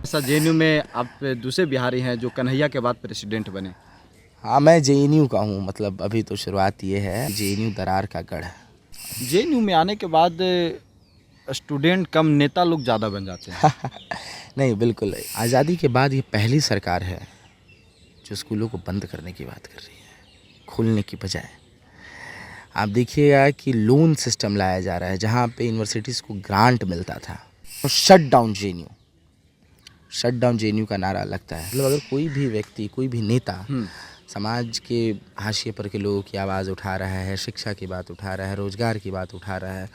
ऐसा जेएनयू में आप दूसरे बिहारी हैं जो कन्हैया के बाद प्रेसिडेंट बने। हाँ, मैं जेएनयू का हूँ। मतलब अभी तो शुरुआत ये है, जेएनयू दरार का गढ़ है। जेएनयू में आने के बाद स्टूडेंट कम नेता लोग ज़्यादा बन जाते हैं। नहीं, बिल्कुल आज़ादी के बाद ये पहली सरकार है जो स्कूलों को बंद करने की बात कर रही है, खोलने की बजाय। आप देखिएगा कि लोन सिस्टम लाया जा रहा है जहाँ पे यूनिवर्सिटीज़ को ग्रांट मिलता था। तो शट डाउन जेएनयू का नारा लगता है। मतलब अगर कोई भी व्यक्ति, कोई भी नेता समाज के हाशिए पर के लोगों की आवाज़ उठा रहा है, शिक्षा की बात उठा रहा है, रोज़गार की बात उठा रहा है,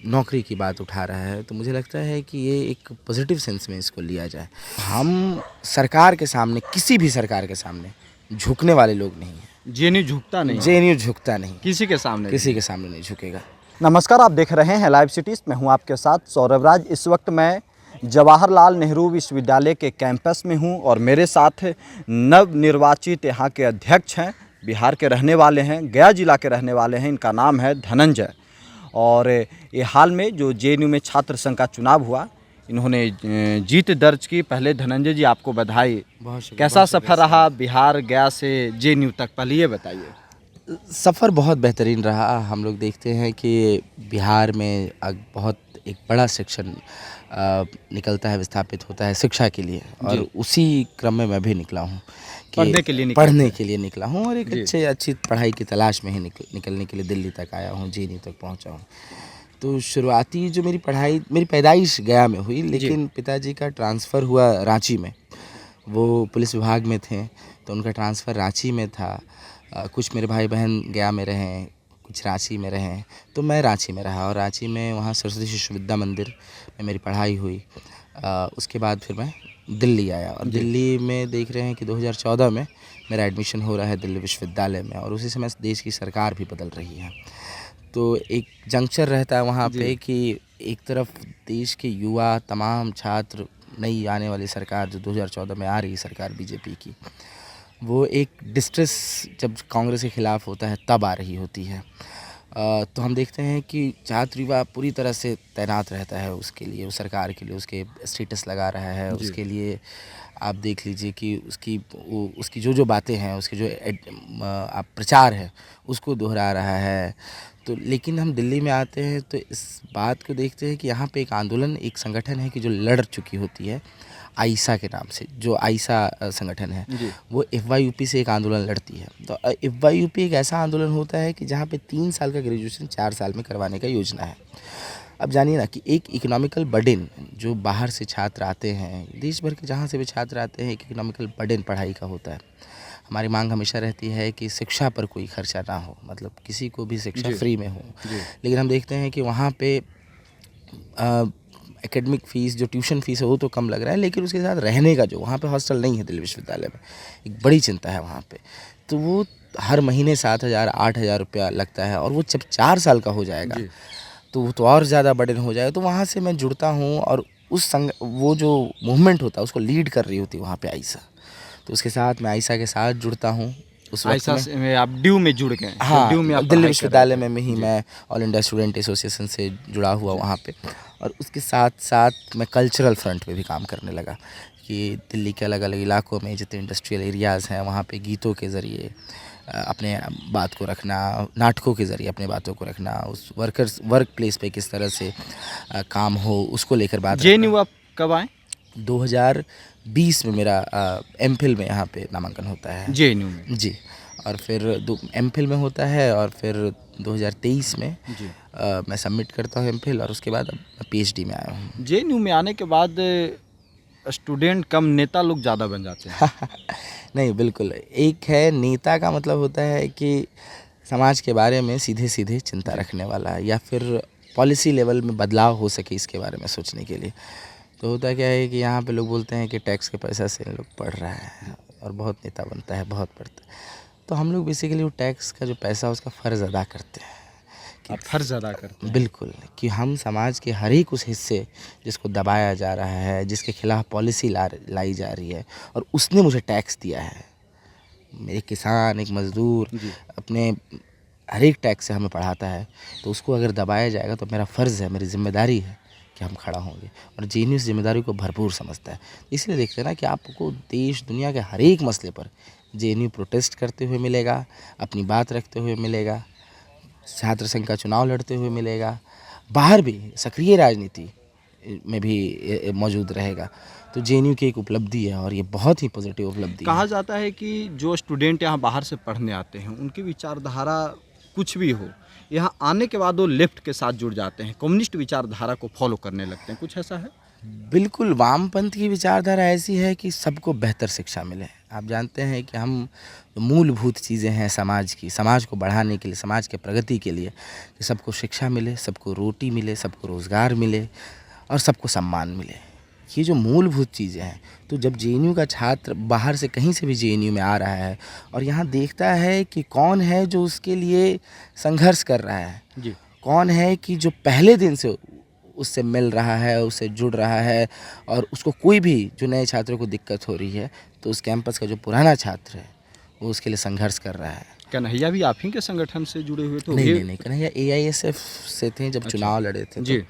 नौकरी की बात उठा रहा है, तो मुझे लगता है कि ये एक पॉजिटिव सेंस में इसको लिया जाए। हम सरकार के सामने, किसी भी सरकार के सामने झुकने वाले लोग नहीं हैं। जेएनयू झुकता नहीं है, जेएनयू झुकता नहीं, किसी के सामने नहीं झुकेगा। नमस्कार, आप देख रहे हैं लाइव सिटीज़। मैं हूं आपके साथ सौरभ राज। इस वक्त मैं जवाहरलाल नेहरू विश्वविद्यालय के कैंपस में हूं और मेरे साथ नवनिर्वाचित यहाँ के अध्यक्ष हैं, बिहार के रहने वाले हैं, गया जिला के रहने वाले हैं। इनका नाम है धनंजय। और ये हाल में जो जेएनयू में छात्र संघ का चुनाव हुआ, इन्होंने जीत दर्ज की। पहले धनंजय जी, आपको बधाई। कैसा सफ़र रहा बिहार गया से जेएनयू तक, पहले ये बताइए। सफ़र बहुत बेहतरीन रहा। हम लोग देखते हैं कि बिहार में बहुत एक बड़ा सेक्शन निकलता है, विस्थापित होता है शिक्षा के लिए, और उसी क्रम में मैं भी निकला हूँ कि पढ़ने के लिए निकला हूँ, और एक अच्छी पढ़ाई की तलाश में ही निकलने के लिए दिल्ली तक आया हूँ, जेएनयू तक पहुँचा हूँ। तो शुरुआती जो मेरी पैदाइश गया में हुई, लेकिन पिताजी का ट्रांसफ़र हुआ रांची में। वो पुलिस विभाग में थे, तो उनका ट्रांसफ़र रांची में था। कुछ मेरे भाई बहन गया में रहे, कुछ रांची में रहे, तो मैं रांची में रहा, और रांची में वहाँ सरस्वती शिशु विद्या मंदिर में मेरी पढ़ाई हुई। उसके बाद फिर मैं दिल्ली आया, और दिल्ली में देख रहे हैं कि 2014 में मेरा एडमिशन हो रहा है दिल्ली विश्वविद्यालय में, और उसी समय देश की सरकार भी बदल रही है। तो एक जंक्शन रहता है वहाँ पे कि एक तरफ देश के युवा, तमाम छात्र, नई आने वाली सरकार जो 2014 में आ रही सरकार बीजेपी की, वो एक डिस्ट्रेस जब कांग्रेस के ख़िलाफ़ होता है तब आ रही होती है। तो हम देखते हैं कि छात्र युवा पूरी तरह से तैनात रहता है उसके लिए, उस सरकार के लिए, उसके स्टेटस लगा रहा है, उसके लिए आप देख लीजिए कि उसकी जो बातें हैं, उसके जो आप प्रचार है उसको दोहरा रहा है। तो लेकिन हम दिल्ली में आते हैं तो इस बात को देखते हैं कि यहाँ पे एक आंदोलन, एक संगठन है कि जो लड़ चुकी होती है आइसा के नाम से। जो आइसा संगठन है वो एफवाईयूपी से एक आंदोलन लड़ती है। तो एफवाईयूपी एक ऐसा आंदोलन होता है कि जहाँ पे 3 साल का ग्रेजुएशन 4 साल में करवाने का योजना है। अब जानिए ना कि एक इकोनॉमिकल बर्डन जो बाहर से छात्र आते हैं, देश भर के जहाँ से भी छात्र आते हैं, एक इकोनॉमिकल बर्डन पढ़ाई का होता है। हमारी मांग हमेशा रहती है कि शिक्षा पर कोई खर्चा ना हो, मतलब किसी को भी शिक्षा फ्री में हो। लेकिन हम देखते हैं कि वहाँ पे एकेडमिक फ़ीस, जो ट्यूशन फ़ीस है वो तो कम लग रहा है, लेकिन उसके साथ रहने का, जो वहाँ पे हॉस्टल नहीं है दिल्ली विश्वविद्यालय में, एक बड़ी चिंता है वहाँ पे। तो वो हर महीने 7,000 8,000 रुपया लगता है, और वो जब 4 साल का हो जाएगा तो वो तो और ज़्यादा बर्डन हो जाएगा। तो वहाँ से मैं जुड़ता हूँ, और वो जो मूवमेंट होता है उसको लीड कर रही होती है वहाँ पे आइसा। तो उसके साथ मैं आइसा के साथ जुड़ता हूँ। उस वक्त में आप ड्यू में जुड़ गए? हाँ, ड्यू में आप दिल्ली विश्वविद्यालय में ही मैं ऑल इंडिया स्टूडेंट एसोसिएशन से जुड़ा हुआ वहाँ पे, और उसके साथ साथ मैं कल्चरल फ्रंट पे भी काम करने लगा कि दिल्ली के अलग अलग इलाकों में जितने इंडस्ट्रियल एरियाज़ हैं वहाँ पे गीतों के ज़रिए अपने बात को रखना, नाटकों के ज़रिए अपने बातों को रखना, उस वर्क प्लेस पे किस तरह से काम हो उसको लेकर बात। जेएनयू आप कब आए? 2020 में मेरा एमफिल में यहाँ पे नामांकन होता है जेएनयू में। जी, और फिर एमफिल में होता है, और फिर 2023 में मैं सबमिट करता हूँ एमफिल, और उसके बाद अब पीएचडी में आया हूँ। जेएनयू में आने के बाद स्टूडेंट कम नेता लोग ज़्यादा बन जाते हैं। नहीं, बिल्कुल। एक है नेता का मतलब होता है कि समाज के बारे में सीधे सीधे चिंता रखने वाला, या फिर पॉलिसी लेवल में बदलाव हो सके इसके बारे में सोचने के लिए। तो होता क्या है कि यहाँ पे लोग बोलते हैं कि टैक्स के पैसा से लोग पढ़ रहा है, और बहुत नेता बनता है, बहुत पढ़ता है। तो हम लोग बेसिकली वो टैक्स का जो पैसा उसका फ़र्ज़ अदा करते हैं। आप फ़र्ज़ अदा करते हैं? बिल्कुल, कि हम समाज के हर एक उस हिस्से जिसको दबाया जा रहा है, जिसके खिलाफ पॉलिसी लाई जा रही है, और उसने मुझे टैक्स दिया है, मेरे किसान, एक मज़दूर अपने हर एक टैक्स से हमें पढ़ाता है, तो उसको अगर दबाया जाएगा तो मेरा फ़र्ज़ है, मेरी ज़िम्मेदारी है कि हम खड़ा होंगे, और जेएनयू इस जिम्मेदारी को भरपूर समझता है। इसलिए देखते हैं ना कि आपको देश दुनिया के हर एक मसले पर जेएनयू प्रोटेस्ट करते हुए मिलेगा, अपनी बात रखते हुए मिलेगा, छात्र संघ का चुनाव लड़ते हुए मिलेगा, बाहर भी सक्रिय राजनीति में भी मौजूद रहेगा। तो जेएनयू की एक उपलब्धि है और ये बहुत ही पॉजिटिव उपलब्धि कहा है। जाता है कि जो स्टूडेंट यहाँ बाहर से पढ़ने आते हैं उनकी विचारधारा कुछ भी हो, यहाँ आने के बाद वो लेफ्ट के साथ जुड़ जाते हैं, कम्युनिस्ट विचारधारा को फॉलो करने लगते हैं, कुछ ऐसा है? बिल्कुल, वामपंथ की विचारधारा ऐसी है कि सबको बेहतर शिक्षा मिले। आप जानते हैं कि हम मूलभूत चीज़ें हैं समाज की, समाज को बढ़ाने के लिए, समाज के प्रगति के लिए, कि सबको शिक्षा मिले, सबको रोटी मिले, सबको रोज़गार मिले और सबको सम्मान मिले। ये जो मूलभूत चीज़ें हैं, तो जब जेएनयू का छात्र बाहर से कहीं से भी जेएनयू में आ रहा है और यहाँ देखता है कि कौन है जो उसके लिए संघर्ष कर रहा है, जी। कौन है कि जो पहले दिन से उससे मिल रहा है, उससे जुड़ रहा है, और उसको कोई भी जो नए छात्रों को दिक्कत हो रही है, तो उस कैंपस का जो पुराना छात्र है वो उसके लिए संघर्ष कर रहा है। कन्हैया भी आप ही के संगठन से जुड़े हुए थे? नहीं, कन्हैया एआईएसएफ से थे जब चुनाव लड़े थे। जी।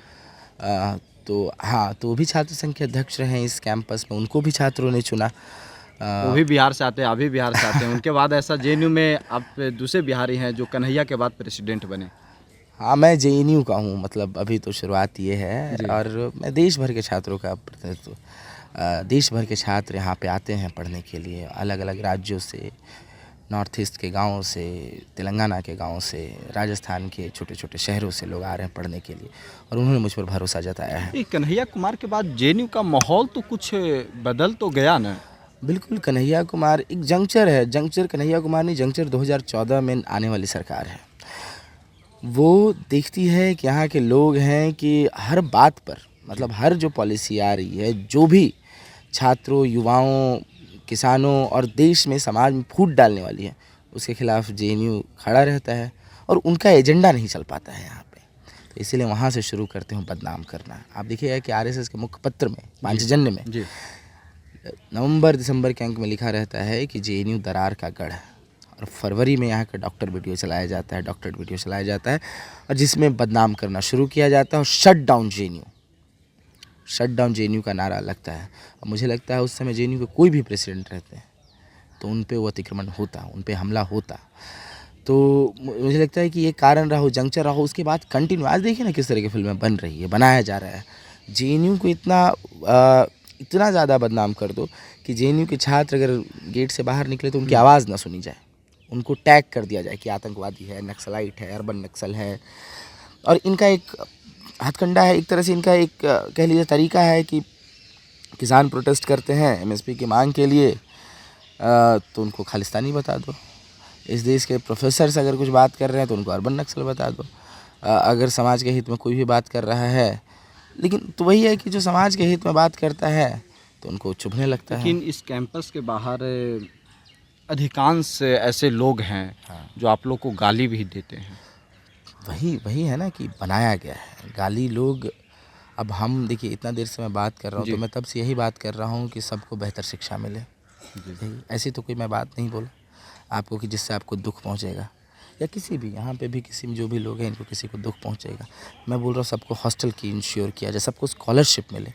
तो हाँ, तो वो भी छात्र संघ के अध्यक्ष रहे इस कैंपस में, उनको भी छात्रों ने चुना। वो भी बिहार से आते हैं, आप भी बिहार से आते हैं। उनके बाद ऐसा जेएनयू में आप दूसरे बिहारी हैं जो कन्हैया के बाद प्रेसिडेंट बने। हाँ, मैं जेएनयू का हूँ, मतलब अभी तो शुरुआत ये है, जी। और मैं देश भर के छात्रों का प्रतिनिधित्व, देश भर के छात्र यहाँ पे आते हैं पढ़ने के लिए, अलग अलग राज्यों से, नॉर्थ ईस्ट के गाँवों से, तेलंगाना के गाँव से, राजस्थान के छोटे छोटे शहरों से लोग आ रहे हैं पढ़ने के लिए, और उन्होंने मुझ पर भरोसा जताया है। ये कन्हैया कुमार के बाद जेएनयू का माहौल तो कुछ बदल तो गया ना? बिल्कुल, कन्हैया कुमार एक जंक्चर है, जंक्चर कन्हैया कुमार नहीं, जंक्चर 2014 में आने वाली सरकार है। वो देखती है कि यहाँ के लोग हैं कि हर बात पर, मतलब हर जो पॉलिसी आ रही है, जो भी छात्रों, युवाओं, किसानों और देश में, समाज में फूट डालने वाली है, उसके खिलाफ जेएनयू खड़ा रहता है, और उनका एजेंडा नहीं चल पाता है यहाँ पे। तो इसीलिए वहाँ से शुरू करते हैं बदनाम करना। आप देखिएगा कि आरएसएस के मुखपत्र में, पांचजन्य में, जी। नवंबर दिसंबर के अंक में लिखा रहता है कि जेएनयू दरार का गढ़ है, और फरवरी में यहाँ का डॉक्टरेट वीडियो चलाया जाता है, और जिसमें बदनाम करना शुरू किया जाता है, और शट डाउन जेएनयू का नारा लगता है। और मुझे लगता है उस समय जेएनयू के कोई भी प्रेसिडेंट रहते हैं तो उन पे वो अतिक्रमण होता, उन पे हमला होता। तो मुझे लगता है कि ये कारण रहा हो, जंक्चर रहा हो, उसके बाद कंटिन्यू, आज देखिए ना किस तरह की फिल्में बन रही है, बनाया जा रहा है। जेएनयू को इतना ज़्यादा बदनाम कर दो कि जेएनयू के छात्र अगर गेट से बाहर निकले तो उनकी आवाज़ ना सुनी जाए, उनको टैग कर दिया जाए कि आतंकवादी है, नक्सलाइट है, अर्बन नक्सल है। और इनका एक हथकंडा है, एक तरह से इनका एक कह लीजिए तरीका है कि किसान प्रोटेस्ट करते हैं एमएसपी की मांग के लिए, तो उनको खालिस्तानी बता दो। इस देश के प्रोफेसर से अगर कुछ बात कर रहे हैं तो उनको अर्बन नक्सल बता दो। अगर समाज के हित में कोई भी बात कर रहा है, लेकिन तो वही है कि जो समाज के हित में बात करता है तो उनको चुभने लगता है। लेकिन इस कैंपस के बाहर अधिकांश ऐसे लोग हैं जो आप लोग को गाली भी देते हैं। वही है ना कि बनाया गया है गाली लोग। अब हम देखिए, इतना देर से मैं बात कर रहा हूँ, तो मैं तब से यही बात कर रहा हूँ कि सबको बेहतर शिक्षा मिले। ऐसी तो कोई मैं बात नहीं बोला आपको कि जिससे आपको दुख पहुँचेगा, या किसी भी यहाँ पे भी किसी में जो भी लोग हैं इनको किसी को दुख पहुँचेगा। मैं बोल रहा हूँ सबको हॉस्टल की इंश्योर किया जाए, सबको स्कॉलरशिप मिले,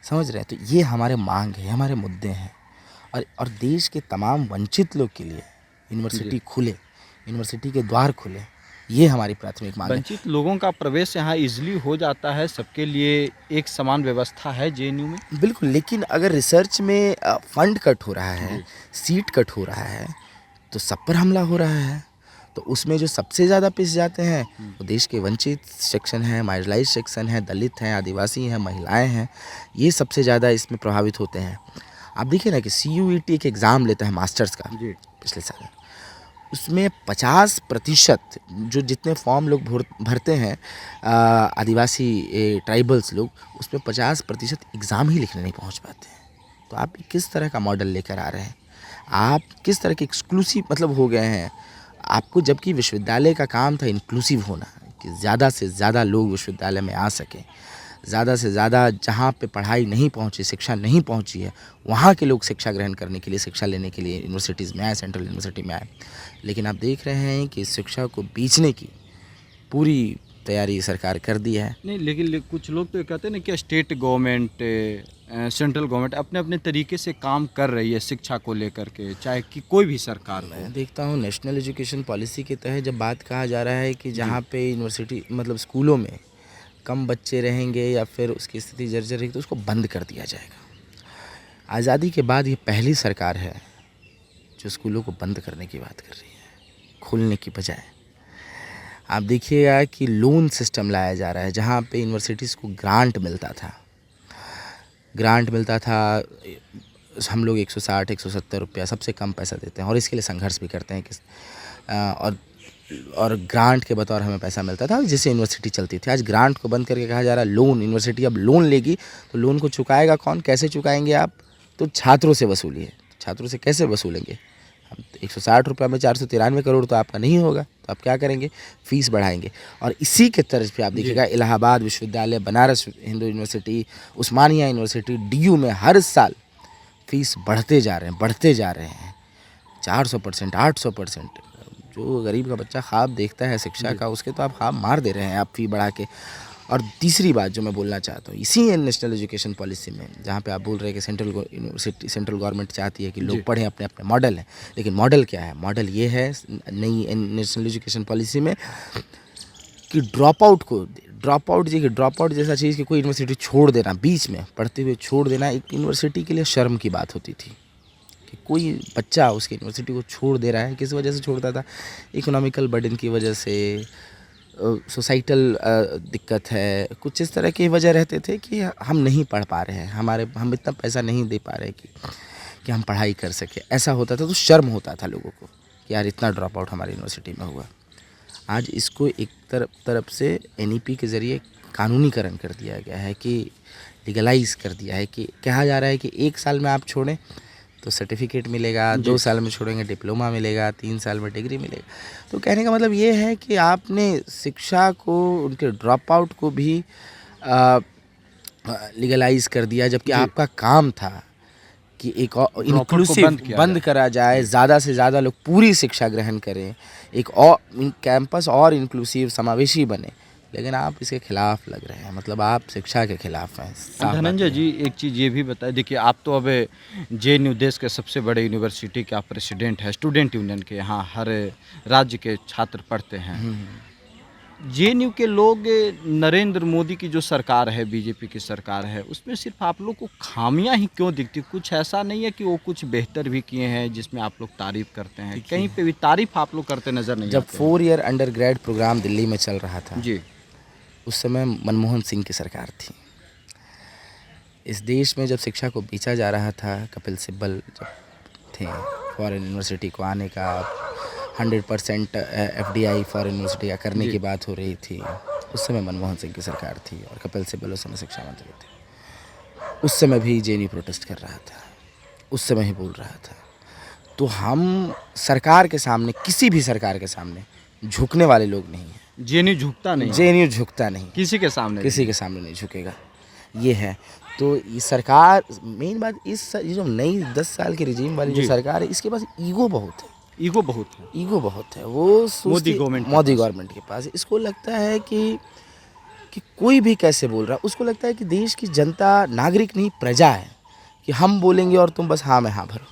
समझ रहे हैं? तो ये हमारे मांग है, हमारे मुद्दे हैं। और देश के तमाम वंचित लोग के लिए यूनिवर्सिटी खुले, यूनिवर्सिटी के द्वार खुले, ये हमारी प्राथमिक मांग है। वंचित लोगों का प्रवेश यहाँ इजीली हो जाता है, सबके लिए एक समान व्यवस्था है जेएनयू में। बिल्कुल, लेकिन अगर रिसर्च में फंड कट हो रहा है, सीट कट हो रहा है, तो सब पर हमला हो रहा है। तो उसमें जो सबसे ज़्यादा पिस जाते हैं वो देश के वंचित सेक्शन हैं, मार्जिनलाइज सेक्शन हैं, दलित हैं, आदिवासी हैं, महिलाएं हैं, ये सबसे ज़्यादा इसमें प्रभावित होते हैं। आप देखिए ना कि CUET एक एग्ज़ाम लेता है मास्टर्स का पिछले साल, उसमें 50% जो जितने फॉर्म लोग भरते हैं आदिवासी ट्राइबल्स लोग, उसमें 50% एग्ज़ाम ही लिखने नहीं पहुंच पाते हैं। तो आप किस तरह का मॉडल लेकर आ रहे हैं? आप किस तरह के एक्सक्लूसिव मतलब हो गए हैं आपको, जबकि विश्वविद्यालय का काम था इंक्लूसिव होना, कि ज़्यादा से ज़्यादा लोग विश्वविद्यालय में आ सकें, ज़्यादा से ज़्यादा जहाँ पे पढ़ाई नहीं पहुँची, शिक्षा नहीं पहुँची है, वहाँ के लोग शिक्षा ग्रहण करने के लिए, शिक्षा लेने के लिए यूनिवर्सिटीज़ में आए, सेंट्रल यूनिवर्सिटी में आए। लेकिन आप देख रहे हैं कि शिक्षा को बेचने की पूरी तैयारी सरकार कर दी है। नहीं, लेकिन कुछ लोग तो ये कहते हैं ना कि स्टेट गवर्नमेंट, सेंट्रल गवर्नमेंट अपने अपने तरीके से काम कर रही है शिक्षा को लेकर के, चाहे कि कोई भी सरकार हो। मैं देखता हूँ नेशनल एजुकेशन पॉलिसी के तहत जब बात कहा जा रहा है कि जहाँ पे यूनिवर्सिटी मतलब स्कूलों में कम बच्चे रहेंगे या फिर उसकी स्थिति जर्जर रहेगी तो उसको बंद कर दिया जाएगा। आज़ादी के बाद ये पहली सरकार है जो स्कूलों को बंद करने की बात कर रही है, खोलने की बजाय। आप देखिएगा कि लोन सिस्टम लाया जा रहा है जहाँ पे यूनिवर्सिटीज़ को ग्रांट मिलता था। हम लोग 160-170 रुपया सबसे कम पैसा देते हैं और इसके लिए संघर्ष भी करते हैं कि और ग्रांट के बतौर हमें पैसा मिलता था जिससे यूनिवर्सिटी चलती थी। आज ग्रांट को बंद करके कहा जा रहा है लोन, यूनिवर्सिटी अब लोन लेगी तो लोन को चुकाएगा कौन, कैसे चुकाएंगे आप? तो छात्रों से वसूली है। छात्रों से कैसे वसूलेंगे? हम 160 रुपये में 493 करोड़ तो आपका नहीं होगा, तो आप क्या करेंगे? फीस बढ़ाएंगे। और इसी के तर्ज पे आप देखिएगा इलाहाबाद विश्वविद्यालय, बनारस हिंदू यूनिवर्सिटी, उस्मानिया यूनिवर्सिटी, डीयू में हर साल फीस बढ़ते जा रहे हैं 400%, 800%। जो गरीब का बच्चा ख्वाब देखता है शिक्षा का, उसके तो आप ख्वाब मार दे रहे हैं आप फी बढ़ा के। और तीसरी बात जो मैं बोलना चाहता हूँ, इसी नेशनल एजुकेशन पॉलिसी में जहाँ पे आप बोल रहे हैं कि सेंट्रल गवर्नमेंट चाहती है कि लोग पढ़ें, अपने अपने मॉडल हैं, लेकिन मॉडल क्या है? मॉडल ये है नई नेशनल एजुकेशन पॉलिसी में कि ड्रॉप आउट जैसा चीज़ कि कोई यूनिवर्सिटी छोड़ देना, बीच में पढ़ते हुए छोड़ देना एक यूनिवर्सिटी के लिए शर्म की बात होती थी कि कोई बच्चा उसकी यूनिवर्सिटी को छोड़ दे रहा है। किस वजह से छोड़ता था? इकोनॉमिकल बर्डन की वजह से, सोसाइटल दिक्कत है, कुछ इस तरह की वजह रहते थे कि हम नहीं पढ़ पा रहे हैं, हम इतना पैसा नहीं दे पा रहे कि हम पढ़ाई कर सके। ऐसा होता था तो शर्म होता था लोगों को कि यार इतना ड्रॉप आउट हमारी यूनिवर्सिटी में हुआ। आज इसको एक तरफ से एनईपी के ज़रिए कानूनीकरण कर दिया गया है कि लीगलाइज कर दिया है कि कहा जा रहा है कि 1 साल में आप छोड़ें तो सर्टिफिकेट मिलेगा, 2 साल में छोड़ेंगे डिप्लोमा मिलेगा, 3 साल में डिग्री मिलेगा। तो कहने का मतलब ये है कि आपने शिक्षा को, उनके ड्रॉप आउट को भी लीगलाइज कर दिया, जबकि आपका काम था कि एक इंक्लूसिव बंद करा जाए, ज़्यादा से ज़्यादा लोग पूरी शिक्षा ग्रहण करें, एक और कैंपस और इंक्लूसिव समावेशी बने। लेकिन आप इसके खिलाफ लग रहे हैं, मतलब आप शिक्षा के खिलाफ हैं। धनंजय जी, एक चीज़ ये भी बताएं, देखिए आप तो अब जेएनयू देश के सबसे बड़े यूनिवर्सिटी के आप प्रेसिडेंट हैं, स्टूडेंट यूनियन के, यहाँ हर राज्य के छात्र पढ़ते हैं। जेएनयू के लोग, नरेंद्र मोदी की जो सरकार है, बीजेपी की सरकार है, उसमें सिर्फ आप लोग को खामियां ही क्यों दिखती? कुछ ऐसा नहीं है कि वो कुछ बेहतर भी किए हैं जिसमें आप लोग तारीफ करते हैं? कहीं पे भी तारीफ आप लोग करते नजर नहीं जब आते। 4 year undergrad programme Delhi में चल रहा था जी, उस समय मनमोहन सिंह की सरकार थी। इस देश में जब शिक्षा को बेचा जा रहा था, कपिल सिब्बल जब थे, फॉरेन यूनिवर्सिटी को आने का 100% FDI फॉरेन यूनिवर्सिटी का करने की बात हो रही थी, उस समय मनमोहन सिंह की सरकार थी और कपिल सिब्बल उस समय शिक्षा मंत्री थे। उस समय भी जेएनयू प्रोटेस्ट कर रहा था, उस समय ही बोल रहा था। तो हम सरकार के सामने, किसी भी सरकार के सामने झुकने वाले लोग नहीं हैं। जेएनयू झुकता नहीं, जेएनयू झुकता नहीं, किसी के सामने नहीं झुकेगा, ये है। तो ये सरकार, मेन बात ये जो नई 10 साल की रिजीम वाली जो सरकार है, इसके पास ईगो बहुत है। वो मोदी गवर्नमेंट के पास इसको लगता है कि कोई भी कैसे बोल रहा है, उसको लगता है कि देश की जनता नागरिक नहीं प्रजा है, कि हम बोलेंगे और तुम बस हाँ में हाँ भरो।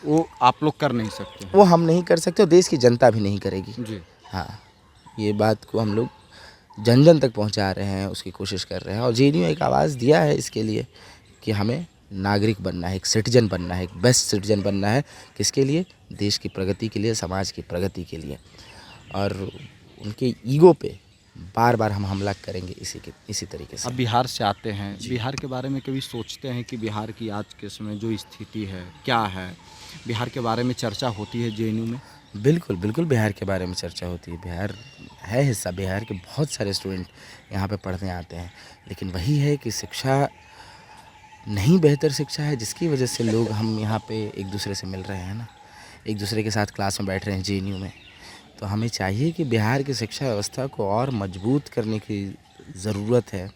वो आप लोग कर नहीं सकते, वो हम नहीं कर सकते और देश की जनता भी नहीं करेगी जी। हाँ, ये बात को हम लोग जन जन तक पहुंचा रहे हैं, उसकी कोशिश कर रहे हैं। और जेएनयू एक आवाज़ दिया है इसके लिए कि हमें नागरिक बनना है, एक सिटीजन बनना है, एक बेस्ट सिटीजन बनना है। किसके लिए? देश की प्रगति के लिए, समाज की प्रगति के लिए। और उनके ईगो पे बार बार हम हमला करेंगे इसी तरीके से। अब बिहार से आते हैं, बिहार के बारे में कभी सोचते हैं कि बिहार की आज के समय जो स्थिति है क्या है? बिहार के बारे में चर्चा होती है जेएनयू में? बिल्कुल बिहार के बारे में चर्चा होती है। बिहार है हिस्सा, बिहार के बहुत सारे स्टूडेंट यहाँ पे पढ़ने आते हैं, लेकिन वही है कि शिक्षा नहीं बेहतर शिक्षा है, जिसकी वजह से लोग हम यहाँ पे एक दूसरे से मिल रहे हैं ना, एक दूसरे के साथ क्लास में बैठ रहे हैं जेएनयू में। तो हमें चाहिए कि बिहार की शिक्षा व्यवस्था को और मजबूत करने की ज़रूरत है।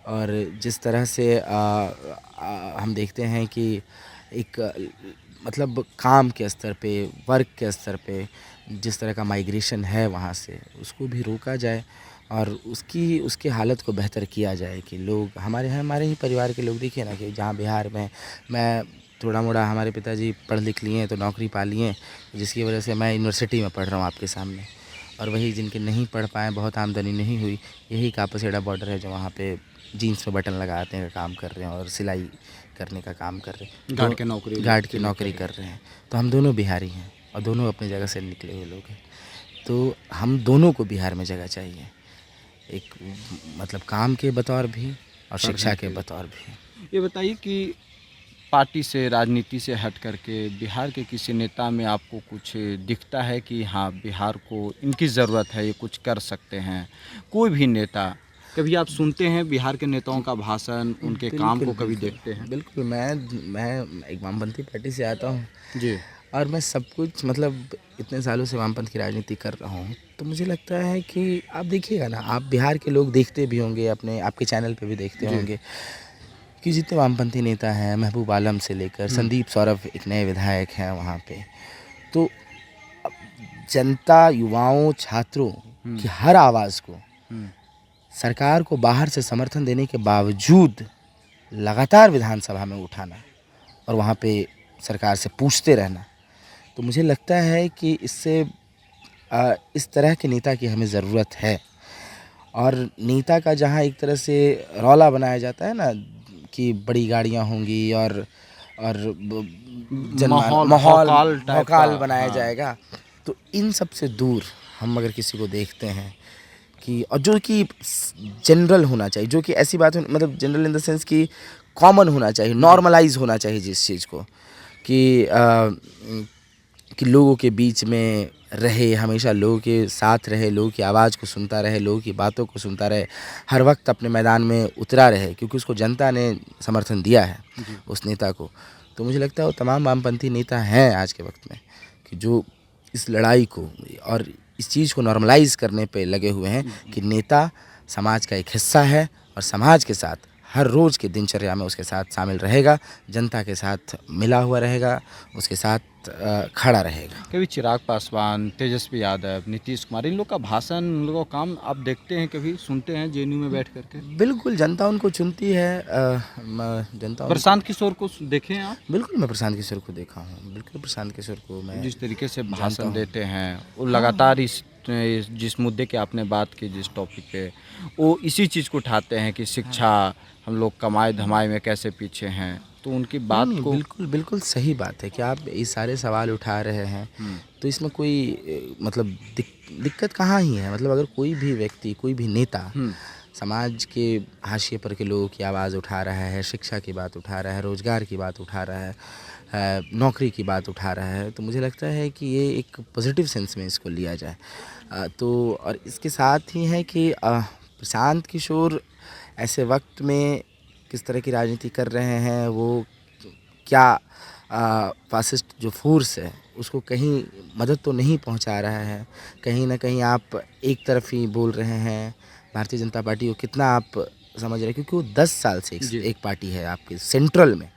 और जिस तरह से हम देखते हैं कि एक मतलब काम के स्तर पे, वर्क के स्तर पे जिस तरह का माइग्रेशन है वहाँ से, उसको भी रोका जाए और उसकी हालत को बेहतर किया जाए कि लोग हमारे ही परिवार के लोग देखिए ना कि जहाँ बिहार में मैं थोड़ा मोड़ा हमारे पिताजी पढ़ लिख लिए तो नौकरी पा लिए, जिसकी वजह से मैं यूनिवर्सिटी में पढ़ रहा हूँ आपके सामने, और वही जिनके नहीं पढ़ पाए, बहुत आमदनी नहीं हुई, यही कापसेड़ा बॉर्डर है जो वहाँ पे जीन्स में बटन लगाते हैं काम कर रहे हैं और सिलाई करने का काम कर रहे हैं, गार्ड की नौकरी कर रहे हैं। तो हम दोनों बिहारी हैं और दोनों अपनी जगह से निकले हुए लोग हैं, तो हम दोनों को बिहार में जगह चाहिए, एक मतलब काम के बतौर भी और शिक्षा के बतौर भी। ये बताइए कि पार्टी से, राजनीति से हट करके बिहार के किसी नेता में आपको कुछ दिखता है कि हाँ बिहार को इनकी ज़रूरत है, ये कुछ कर सकते हैं? कोई भी नेता, कभी आप सुनते हैं बिहार के नेताओं का भाषण, उनके काम को कभी देखते हैं? बिल्कुल, मैं एक वामपंथी पार्टी से आता हूँ जी। और मैं सब कुछ मतलब इतने सालों से वामपंथ की राजनीति कर रहा हूँ, तो मुझे लगता है कि आप देखिएगा ना, आप बिहार के लोग देखते भी होंगे, आपके चैनल पे भी देखते होंगे कि जितने वामपंथी नेता हैं, महबूब आलम से लेकर संदीप सौरभ एक नए विधायक हैं वहाँ पे, तो जनता, युवाओं, छात्रों की हर आवाज़ को सरकार को बाहर से समर्थन देने के बावजूद लगातार विधानसभा में उठाना और वहाँ पे सरकार से पूछते रहना, तो मुझे लगता है कि इससे इस तरह के नेता की हमें ज़रूरत है। और नेता का जहाँ एक तरह से रौला बनाया जाता है ना कि बड़ी गाड़ियाँ होंगी और माहौल बनाया जाएगा, तो इन सब से दूर हम अगर किसी को देखते हैं कि, और जो कि जनरल होना चाहिए, जो कि ऐसी बात मतलब जनरल इन द सेंस कि कॉमन होना चाहिए, नॉर्मलाइज होना चाहिए जिस चीज़ को कि लोगों के बीच में रहे, हमेशा लोगों के साथ रहे, लोगों की आवाज़ को सुनता रहे, लोगों की बातों को सुनता रहे, हर वक्त अपने मैदान में उतरा रहे, क्योंकि उसको जनता ने समर्थन दिया है उस नेता को। तो मुझे लगता है वो तमाम वामपंथी नेता हैं आज के वक्त में कि जो इस लड़ाई को और इस चीज़ को नॉर्मलाइज करने पे लगे हुए हैं कि नेता समाज का एक हिस्सा है और समाज के साथ हर रोज़ की दिनचर्या में उसके साथ शामिल रहेगा, जनता के साथ मिला हुआ रहेगा, उसके साथ खड़ा रहेगा। कभी चिराग पासवान, तेजस्वी यादव, नीतीश कुमार, इन लोग का भाषण, इन लोगों का काम आप देखते हैं, कभी सुनते हैं जेएनयू में बैठ करके? बिल्कुल, जनता उनको चुनती है। जनता प्रशांत किशोर को देखे हैं आप? बिल्कुल, मैं प्रशांत किशोर को देखा हूँ, बिल्कुल प्रशांत किशोर को मैं जिस तरीके से भाषण देते हैं, वो लगातार जिस मुद्दे की आपने बात की, जिस टॉपिक पे, वो इसी चीज़ को उठाते हैं कि शिक्षा, हम लोग कमाई धमाई में कैसे पीछे हैं, तो उनकी बात को बिल्कुल सही बात है कि आप ये सारे सवाल उठा रहे हैं, तो इसमें कोई मतलब दिक्कत कहाँ ही है। मतलब अगर कोई भी व्यक्ति, कोई भी नेता समाज के हाशिए पर के लोगों की आवाज़ उठा रहा है, शिक्षा की बात उठा रहा है, रोज़गार की बात उठा रहा है, नौकरी की बात उठा रहा है, तो मुझे लगता है कि ये एक पॉजिटिव सेंस में इसको लिया जाए। तो और इसके साथ ही है कि प्रशांत किशोर ऐसे वक्त में किस तरह की राजनीति कर रहे हैं, वो क्या फासिस्ट जो फोर्स है उसको कहीं मदद तो नहीं पहुंचा रहा है, कहीं ना कहीं आप एक तरफ ही बोल रहे हैं भारतीय जनता पार्टी को, कितना आप समझ रहे हैं, क्योंकि वो 10 साल से एक पार्टी है आपके सेंट्रल में,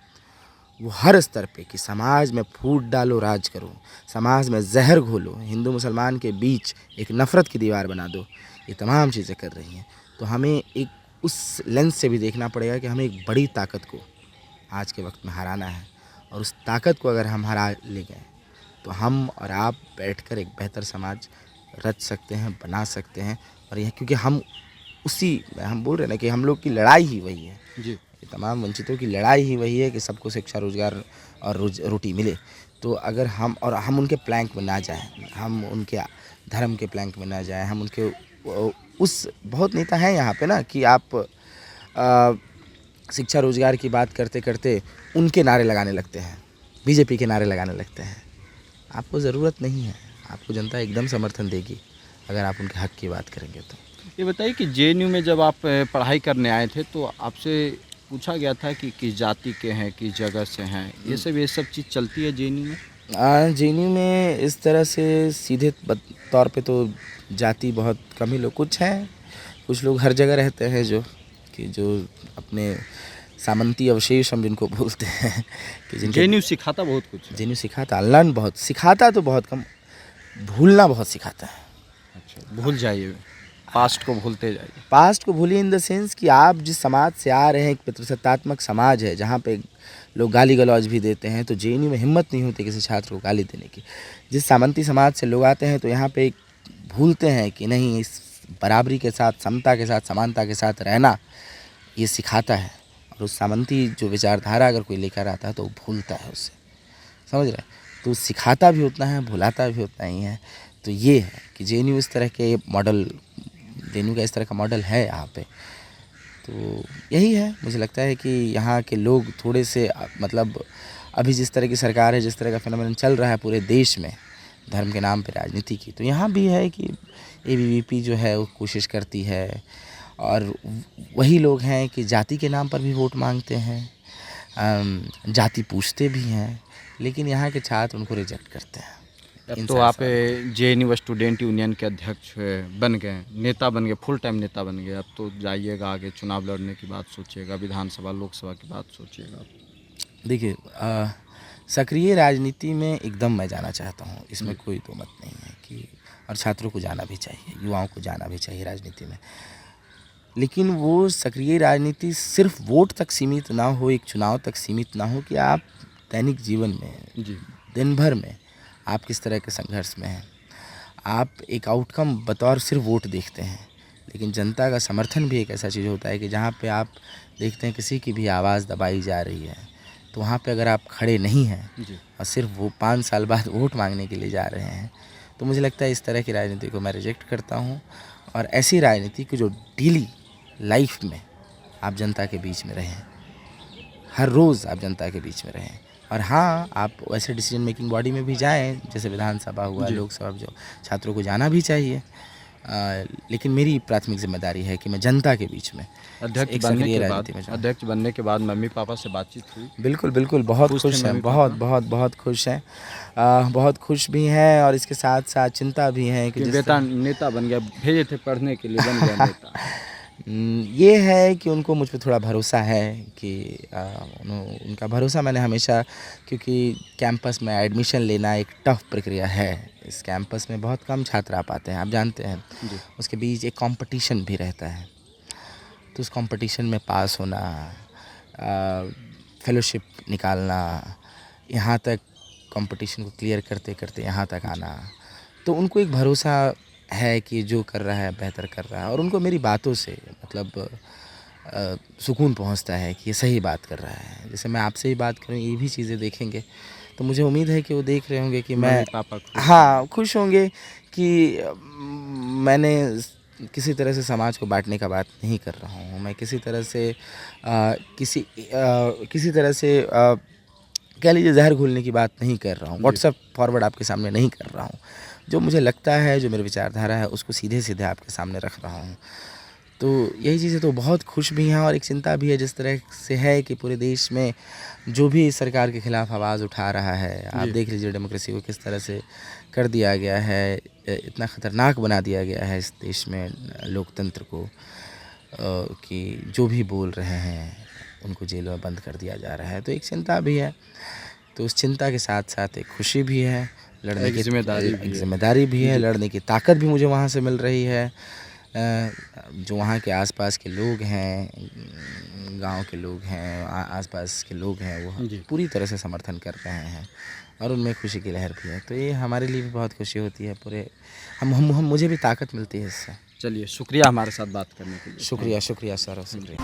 वो हर स्तर पे कि समाज में फूट डालो, राज करो, समाज में जहर घोलो, हिंदू मुसलमान के बीच एक नफ़रत की दीवार बना दो, ये तमाम चीज़ें कर रही हैं। तो हमें एक उस लेंस से भी देखना पड़ेगा कि हमें एक बड़ी ताकत को आज के वक्त में हराना है, और उस ताकत को अगर हम हरा ले गए तो हम और आप बैठकर एक बेहतर समाज रच सकते हैं, बना सकते हैं। और यह क्योंकि हम बोल रहे हैं ना कि हम लोग की लड़ाई ही वही है जी, तमाम वंचितों की लड़ाई ही वही है कि सबको शिक्षा, रोज़गार और रोटी मिले। तो अगर हम उनके प्लैंक में ना जाएं, हम उनके धर्म के प्लैंक में ना जाएं, हम उनके उस बहुत नेता हैं यहाँ पे ना कि आप शिक्षा रोज़गार की बात करते करते उनके नारे लगाने लगते हैं, बीजेपी के नारे लगाने लगते हैं। आपको ज़रूरत नहीं है, आपको जनता एकदम समर्थन देगी अगर आप उनके हक की बात करेंगे। तो ये बताइए कि जेएनयू में जब आप पढ़ाई करने आए थे तो आपसे पूछा गया था कि किस जाति के हैं, किस जगह से हैं, ये सब चीज़ चलती है जेएनयू में? जेएनयू में इस तरह से सीधे तौर पे तो जाति बहुत कम ही लोग, कुछ हैं, कुछ लोग हर जगह रहते हैं जो अपने सामंती अवशेष हम जिनको बोलते हैं कि जिनके जेएनयू सिखाता बहुत कुछ है। जेएनयू सिखाता, लर्न बहुत सिखाता, तो बहुत कम, भूलना बहुत सिखाता है। अच्छा, भूल जाइए। पास्ट को भूलते जाइए। पास्ट को भूलिए इन द सेंस कि आप जिस समाज से आ रहे हैं, एक पितृसत्तात्मक समाज है जहाँ पे लोग गाली गलौज भी देते हैं, तो जेएनयू में हिम्मत नहीं होती किसी छात्र को गाली देने की। जिस सामंती समाज से लोग आते हैं तो यहाँ पे भूलते हैं कि नहीं, इस बराबरी के साथ, समता के साथ, समानता के साथ रहना ये सिखाता है। और उस सामंती जो विचारधारा अगर कोई लेकर आता है तो वो भूलता है उससे, समझ रहे हैं? तो सिखाता भी उतना है, भुलाता भी उतना ही है। तो ये है कि जेएनयू इस तरह के मॉडल, जेएनयू का इस तरह का मॉडल है यहाँ पे। तो यही है, मुझे लगता है कि यहाँ के लोग थोड़े से मतलब अभी जिस तरह की सरकार है, जिस तरह का फिनोमेनन चल रहा है पूरे देश में धर्म के नाम पे राजनीति की, तो यहाँ भी है कि एबीवीपी जो है वो कोशिश करती है। और वही लोग हैं कि जाति के नाम पर भी वोट मांगते हैं, जाति पूछते भी हैं, लेकिन यहाँ के छात्र उनको रिजेक्ट करते हैं। अब तो आप जेएनयू स्टूडेंट यूनियन के अध्यक्ष बन गए, नेता बन गए, फुल टाइम नेता बन गए। अब तो जाइएगा आगे, चुनाव लड़ने की बात सोचिएगा, विधानसभा लोकसभा की बात सोचिएगा। देखिए, सक्रिय राजनीति में एकदम मैं जाना चाहता हूँ, इसमें कोई दो मत नहीं है कि, और छात्रों को जाना भी चाहिए, युवाओं को जाना भी चाहिए राजनीति में। लेकिन वो सक्रिय राजनीति सिर्फ वोट तक सीमित ना हो, एक चुनाव तक सीमित ना हो कि आप दैनिक जीवन में जी, दिन भर में आप किस तरह के संघर्ष में हैं। आप एक आउटकम बतौर सिर्फ वोट देखते हैं, लेकिन जनता का समर्थन भी एक ऐसा चीज़ होता है कि जहाँ पे आप देखते हैं किसी की भी आवाज़ दबाई जा रही है, तो वहाँ पे अगर आप खड़े नहीं हैं और सिर्फ वो 5 साल बाद वोट मांगने के लिए जा रहे हैं, तो मुझे लगता है इस तरह की राजनीति को मैं रिजेक्ट करता हूँ। और ऐसी राजनीति को जो डेली लाइफ में आप जनता के बीच में रहें, हर रोज़ आप जनता के बीच में रहें। और हाँ, आप वैसे डिसीजन मेकिंग बॉडी में भी जाएं, जैसे विधानसभा हुआ, लोकसभा, जो छात्रों को जाना भी चाहिए। लेकिन मेरी प्राथमिक जिम्मेदारी है कि मैं जनता के बीच में अध्यक्ष बनने के बाद मम्मी पापा से बातचीत हुई? बिल्कुल बिल्कुल, बहुत खुश हैं, बहुत बहुत बहुत खुश हैं, बहुत खुश भी हैं। और इसके साथ साथ चिंता भी है कि बेटा नेता बन गया, भेजे थे पढ़ने के लिए, बन गया नेता। ये है कि उनको मुझ पर थोड़ा भरोसा है कि उनका भरोसा मैंने हमेशा, क्योंकि कैंपस में एडमिशन लेना एक टफ प्रक्रिया है। इस कैंपस में बहुत कम छात्र आ पाते हैं, आप जानते हैं। उसके बीच एक कंपटीशन भी रहता है, तो उस कंपटीशन में पास होना, फेलोशिप निकालना, यहाँ तक कंपटीशन को क्लियर करते करते यहाँ तक आना, तो उनको एक भरोसा है कि जो कर रहा है बेहतर कर रहा है। और उनको मेरी बातों से मतलब सुकून पहुंचता है कि ये सही बात कर रहा है। जैसे मैं आपसे ही बात करूं, ये भी चीज़ें देखेंगे तो मुझे उम्मीद है कि वो देख रहे होंगे कि मैं, पापा हाँ, खुश होंगे कि मैंने किसी तरह से समाज को बांटने का बात नहीं कर रहा हूँ। मैं किसी तरह से किसी तरह से कह लीजिए जहर घोलने की बात नहीं कर रहा हूँ, व्हाट्सएप फॉरवर्ड आपके सामने नहीं कर रहा हूँ। जो मुझे लगता है, जो मेरी विचारधारा है, उसको सीधे सीधे आपके सामने रख रहा हूँ। तो यही चीज़ें तो बहुत खुश भी हैं और एक चिंता भी है, जिस तरह से है कि पूरे देश में जो भी सरकार के खिलाफ आवाज़ उठा रहा है, आप देख लीजिए डेमोक्रेसी को किस तरह से कर दिया गया है, इतना ख़तरनाक बना दिया गया है इस देश में लोकतंत्र को, कि जो भी बोल रहे हैं उनको जेल में बंद कर दिया जा रहा है। तो एक चिंता भी है, तो उस चिंता के साथ साथ एक खुशी भी है, लड़ने की जिम्मेदारी भी है, लड़ने की ताकत भी मुझे वहाँ से मिल रही है। जो वहाँ के आसपास के लोग हैं, गांव के लोग हैं, आसपास के लोग हैं, वो पूरी तरह से समर्थन कर रहे हैं और उनमें खुशी की लहर भी है। तो ये हमारे लिए भी बहुत खुशी होती है, पूरे हम मुझे भी ताकत मिलती है इससे। चलिए, शुक्रिया हमारे साथ बात करने के लिए। शुक्रिया सर, शुक्रिया।